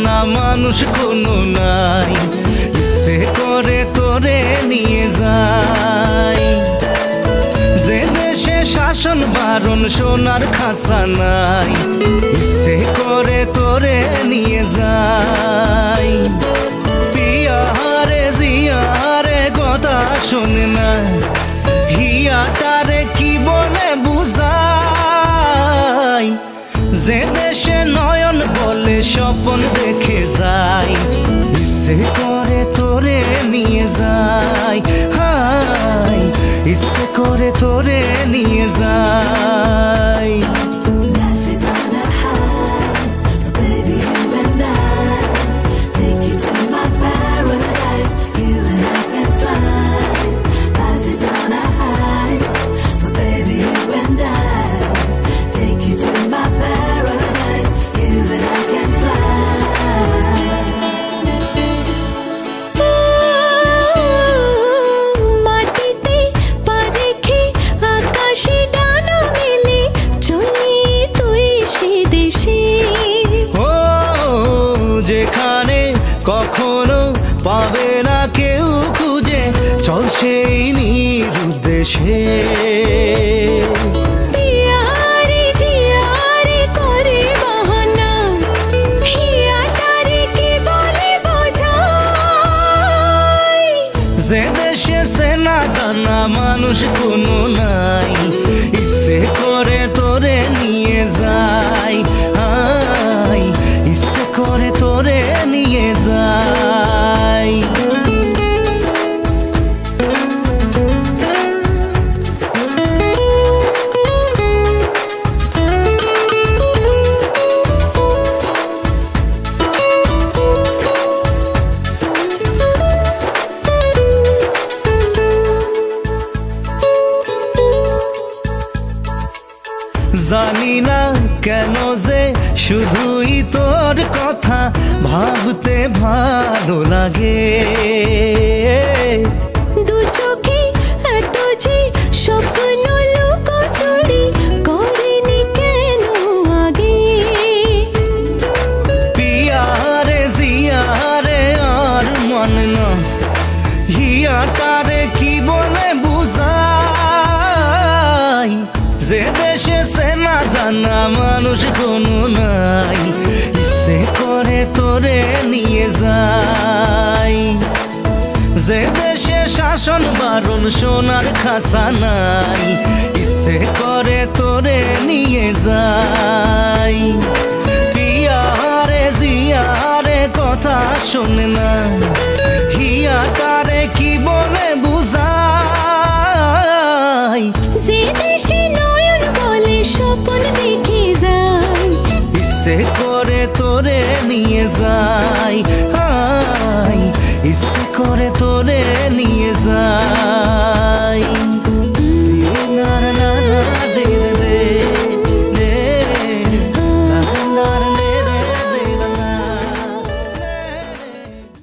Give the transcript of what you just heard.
জানা মানুষ কোনো নাই, ইচ্ছে করে তোরে নিয়ে যাই। যে দেশে শাসন বারণ সোনার খাসা নাই, ইচ্ছে করে তোরে নিয়ে যাই। পিয়ারে জিয়ারে কথা শোনে না, হিয়াটারে কি বলে বুঝাই। যে দেশে নয়ন বলে স্বপ্ন দেখে যাই, ইচ্ছে করে তোরে নিয়ে যাই। হাই ইচ্ছে করে তোরে নিয়ে যাই। যেখানে কখনো পাবে না কেউ খুঁজে, চল সেই নিরুদ্দেশে। যে দেশে সে না জানা মানুষ কোনো নাই, ইচ্ছে করে তোরে নিয়ে যাই। হাই ইচ্ছে করে তোরে নিয়ে যাই। জানি না কেন যে শুধুই তোর কথা ভাবতে ভালো লাগে। দু চোখে এত যে স্বপ্ন লুকোচুরি করিনি কেন আগে। পিয়ারে জিয়ারে আর মন না, হিয়াটারে কি বলে বুঝাই। যে দেশে সে না জানা মানুষ কোনো নাই, ইচ্ছে করে তোরে নিয়ে যাই। যে দেশে শাসন বারণ সোনার খাসা নাই, ইচ্ছে করে তোরে নিয়ে যাই। পিয়ারে জিয়ারে কথা শোনে না, হিয়াটারে কি বলে বুঝাই। যে দেশে নয়ন বলে স্বপ্ন দেখে যাই, ইচ্ছে করে তোরে নিয়ে যাই। হাই ইচ্ছে করে তোরে